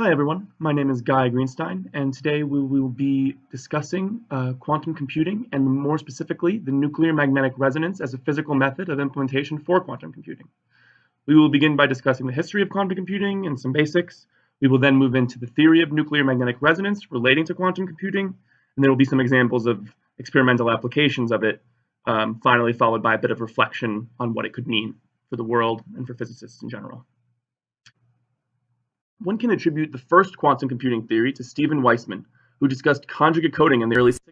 Hi everyone, my name is Guy Greenstein, and today we will be discussing quantum computing and more specifically the nuclear magnetic resonance as a physical method of implementation for quantum computing. We will begin by discussing the history of quantum computing and some basics. We will then move into the theory of nuclear magnetic resonance relating to quantum computing, and there will be some examples of experimental applications of it, finally followed by a bit of reflection on what it could mean for the world and for physicists in general. One can attribute the first quantum computing theory to Stephen Weissman, who discussed conjugate coding in the early 60s.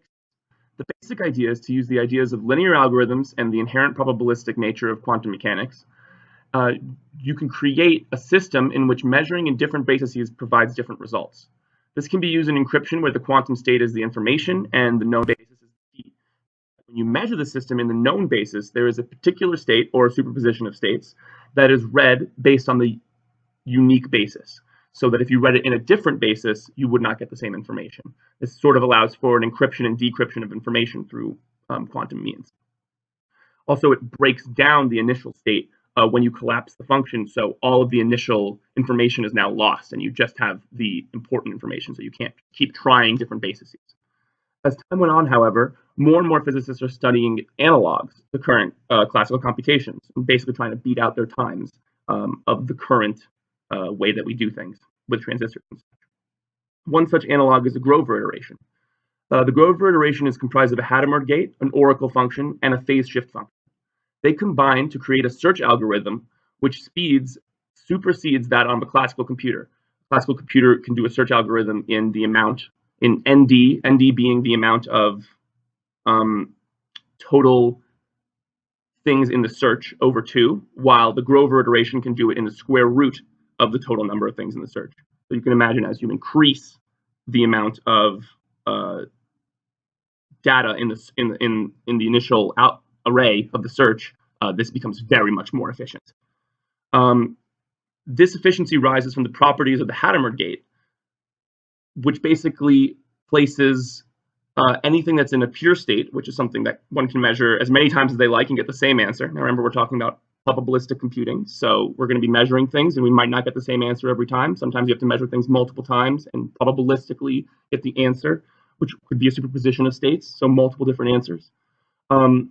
The basic idea is to use the ideas of linear algorithms and the inherent probabilistic nature of quantum mechanics. You can create a system in which measuring in different bases provides different results. This can be used in encryption, where the quantum state is the information and the known basis is the key. When you measure the system in the known basis, there is a particular state or a superposition of states that is read based on the unique basis, so that if you read it in a different basis, you would not get the same information. This sort of allows for an encryption and decryption of information through quantum means. Also, it breaks down the initial state when you collapse the function, so all of the initial information is now lost, and you just have the important information, so you can't keep trying different bases. As time went on, however, more and more physicists are studying analogs to current classical computations, and basically trying to beat out their times of the current way that we do things with transistors. One such analog is the Grover iteration. The Grover iteration is comprised of a Hadamard gate, an oracle function, and a phase shift function. They combine to create a search algorithm which supersedes that on a classical computer. A classical computer can do a search algorithm in the amount, in ND being the amount of total things in the search over 2, while the Grover iteration can do it in the square root of the total number of things in the search. So you can imagine, as you increase the amount of data in the initial array of the search, this becomes very much more efficient. This efficiency rises from the properties of the Hadamard gate, which basically places anything that's in a pure state, which is something that one can measure as many times as they like and get the same answer. Now remember, we're talking about probabilistic computing, so we're going to be measuring things and we might not get the same answer every time. Sometimes you have to measure things multiple times and probabilistically get the answer, which could be a superposition of states, so multiple different answers. The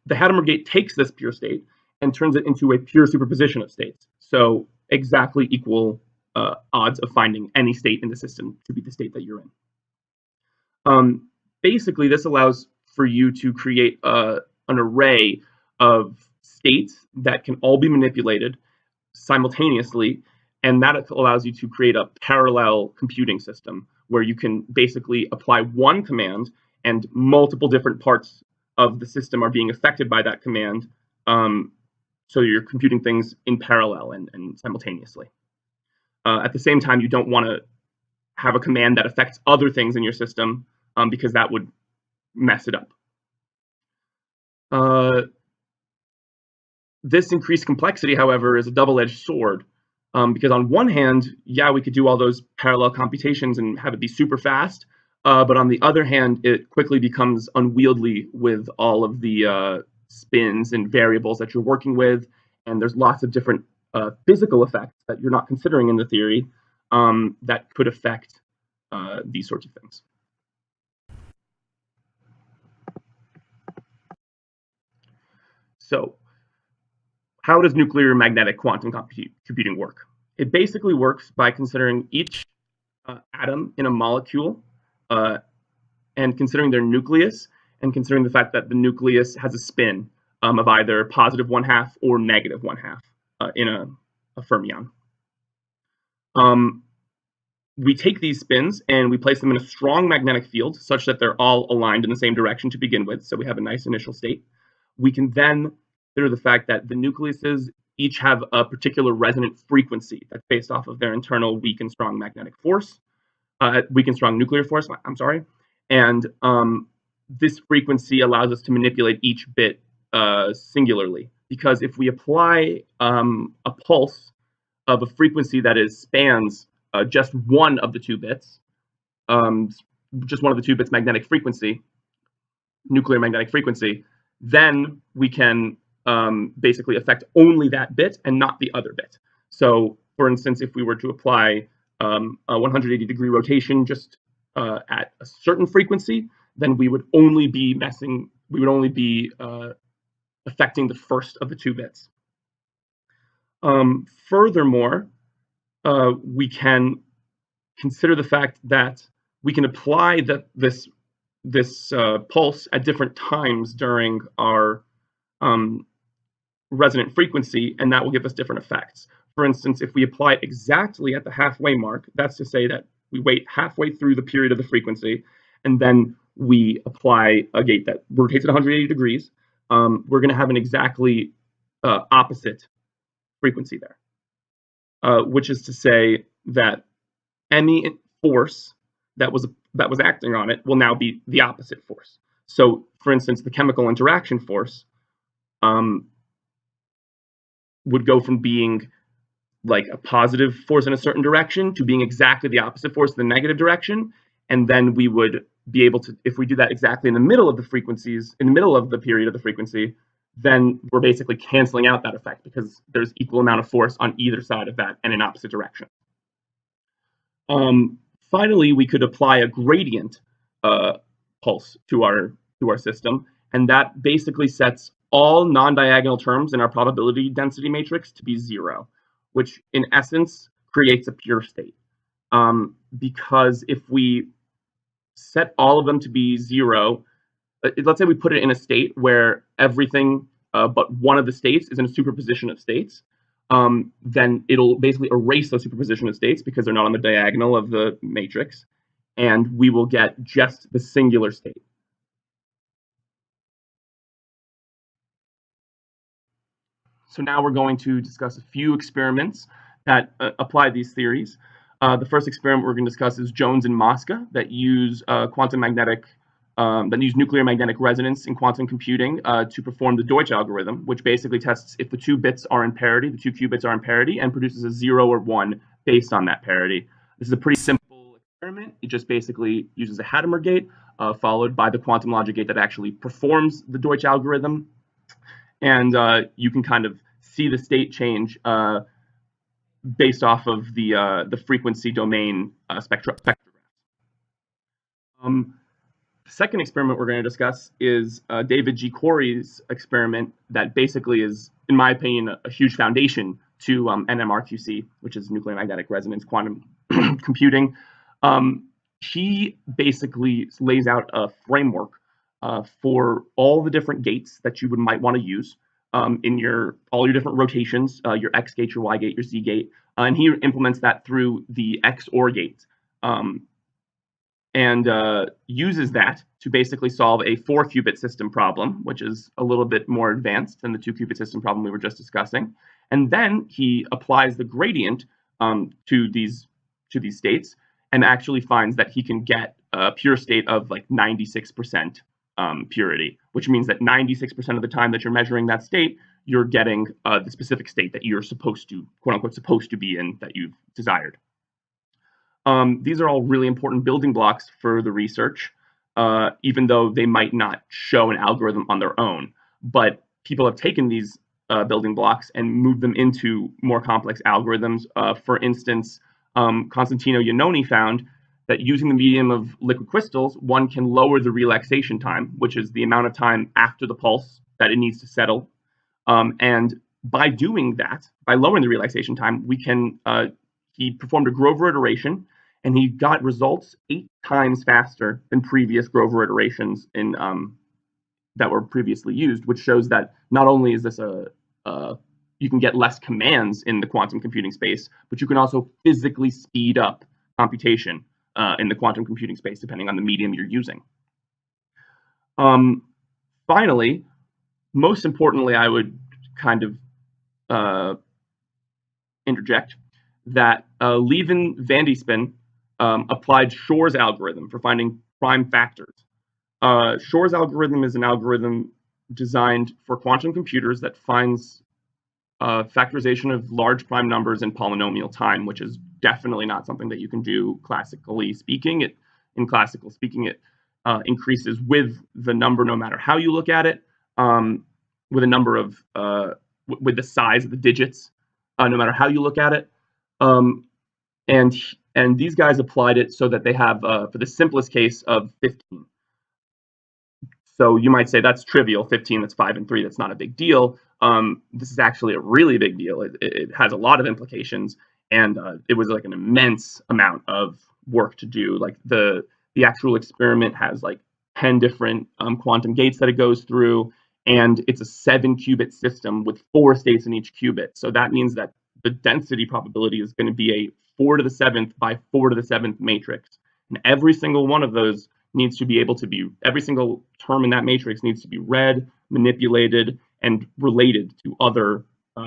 Hadamard gate takes this pure state and turns it into a pure superposition of states, so exactly equal odds of finding any state in the system to be the state that you're in. Basically, this allows for you to create an array of states that can all be manipulated simultaneously, and that allows you to create a parallel computing system where you can basically apply one command and multiple different parts of the system are being affected by that command, so you're computing things in parallel and simultaneously. At the same time, you don't want to have a command that affects other things in your system, because that would mess it up. This increased complexity, however, is a double-edged sword, because on one hand, yeah, we could do all those parallel computations and have it be super fast, but on the other hand, it quickly becomes unwieldy with all of the spins and variables that you're working with, and there's lots of different physical effects that you're not considering in the theory that could affect these sorts of things. So, how does nuclear magnetic quantum computing work? It basically works by considering each atom in a molecule and considering their nucleus, and considering the fact that the nucleus has a spin of either positive 1/2 or negative 1/2 in a fermion. We take these spins and we place them in a strong magnetic field such that they're all aligned in the same direction to begin with, so we have a nice initial state. We can then consider the fact that the nucleuses each have a particular resonant frequency that's based off of their internal weak and strong magnetic force, weak and strong nuclear force, I'm sorry. And this frequency allows us to manipulate each bit singularly, because if we apply a pulse of a frequency that spans just one of the two bits, just one of the two bits magnetic frequency, nuclear magnetic frequency, then we can basically affect only that bit and not the other bit. So For instance, if we were to apply a 180-degree rotation just at a certain frequency, then we would only be affecting the first of the 2 bits. Furthermore, we can consider the fact that we can apply this pulse at different times during our resonant frequency, and that will give us different effects. For instance, if we apply it exactly at the halfway mark, that's to say that we wait halfway through the period of the frequency, and then we apply a gate that rotates at 180 degrees, we're going to have an exactly opposite frequency there, which is to say that any force that was acting on it will now be the opposite force. So, for instance, the chemical interaction force would go from being like a positive force in a certain direction to being exactly the opposite force in the negative direction. And then we would be able to, if we do that exactly in the middle of the frequencies, in the middle of the period of the frequency, then we're basically canceling out that effect because there's equal amount of force on either side of that and in opposite direction. Finally, we could apply a gradient pulse to our system, and that basically sets all non-diagonal terms in our probability density matrix to be 0, which in essence creates a pure state. Because if we set all of them to be 0, let's say we put it in a state where everything but one of the states is in a superposition of states, then it'll basically erase those superposition of states because they're not on the diagonal of the matrix, and we will get just the singular state. So now we're going to discuss a few experiments that apply these theories. The first experiment we're going to discuss is Jones and Mosca that use nuclear magnetic resonance in quantum computing to perform the Deutsch algorithm, which basically tests if the 2 bits are in parity, the 2 qubits are in parity, and produces a 0 or 1 based on that parity. This is a pretty simple experiment. It just basically uses a Hadamard gate followed by the quantum logic gate that actually performs the Deutsch algorithm. And you can kind of see the state change based off of the frequency domain spectrograph. The second experiment we're going to discuss is David G. Corey's experiment that basically is, in my opinion, a huge foundation to NMRQC, which is nuclear magnetic resonance quantum computing. He basically lays out a framework for all the different gates that you might want to use in all your different rotations, your X gate, your Y gate, your Z gate, and he implements that through the XOR gate, and uses that to basically solve a 4-qubit system problem, which is a little bit more advanced than the 2-qubit system problem we were just discussing. And then he applies the gradient to these states and actually finds that he can get a pure state of like 96% purity, which means that 96% of the time that you're measuring that state, you're getting the specific state that you're supposed to, quote unquote, supposed to be in, that you've desired. These are all really important building blocks for the research, even though they might not show an algorithm on their own. But people have taken these building blocks and moved them into more complex algorithms. For instance, Constantino Iannone found that using the medium of liquid crystals, one can lower the relaxation time, which is the amount of time after the pulse that it needs to settle. And by doing that, by lowering the relaxation time, he performed a Grover iteration, and he got results 8 times faster than previous Grover iterations that were previously used, which shows that not only is this you can get less commands in the quantum computing space, but you can also physically speed up computation in the quantum computing space, depending on the medium you're using. Finally, most importantly, I would kind of interject that Levin-Van applied Shor's algorithm for finding prime factors. Shor's algorithm is an algorithm designed for quantum computers that finds factorization of large prime numbers in polynomial time, which is definitely not something that you can do classically speaking. In classical speaking, it increases with the number no matter how you look at it, with a number of with the size of the digits, no matter how you look at it. And these guys applied it so that they have, for the simplest case of 15. So you might say that's trivial, 15, that's 5 and 3, that's not a big deal. This is actually a really big deal. It has a lot of implications, and it was like an immense amount of work to do. Like the actual experiment has like 10 different quantum gates that it goes through, and it's a 7-qubit system with 4 states in each qubit. So that means that the density probability is going to be a 4 to the 7th by 4 to the 7th matrix, and every single one of those needs to be able to be, every single term in that matrix needs to be read, manipulated, and related to other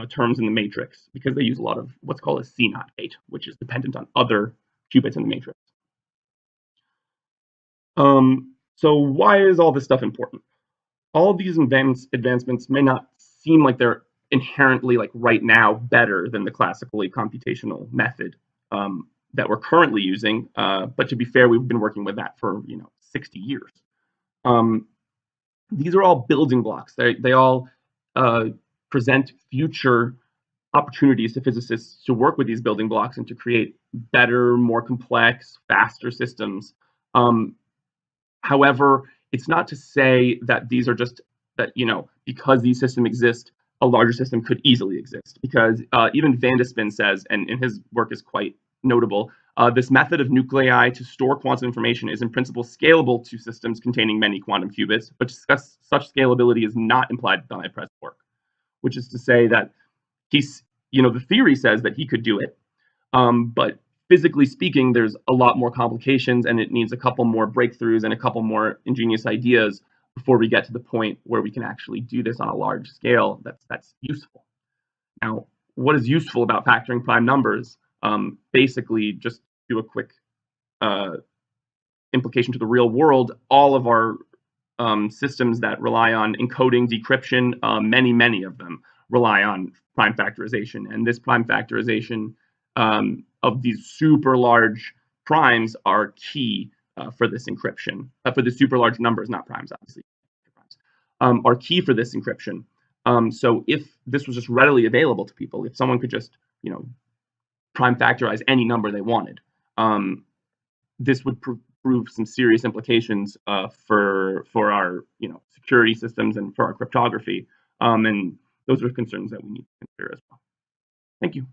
terms in the matrix, because they use a lot of what's called a C0 gate, which is dependent on other qubits in the matrix. So why is all this stuff important? All of these advancements may not seem like they're inherently, like right now, better than the classically computational method that we're currently using. But to be fair, we've been working with that for 60 years. These are all building blocks. They all present future opportunities to physicists to work with these building blocks and to create better, more complex, faster systems. However, it's not to say that these are just that, because these systems exist, a larger system could easily exist. Because even Van de Spin says, and his work is quite notable, this method of nuclei to store quantum information is in principle scalable to systems containing many quantum qubits, but such scalability is not implied by my present work. Which is to say that the theory says that he could do it, but physically speaking, there's a lot more complications, and it needs a couple more breakthroughs and a couple more ingenious ideas before we get to the point where we can actually do this on a large scale that's useful. Now, what is useful about factoring prime numbers? Basically, just do a quick implication to the real world. All of our systems that rely on encoding, decryption, many of them rely on prime factorization. And this prime factorization of these super large primes are key for this encryption. For the super large numbers, not primes, obviously, are key for this encryption. So if this was just readily available to people, if someone could just, prime factorize any number they wanted, this would prove some serious implications for our security systems and for our cryptography. And those are concerns that we need to consider as well. Thank you.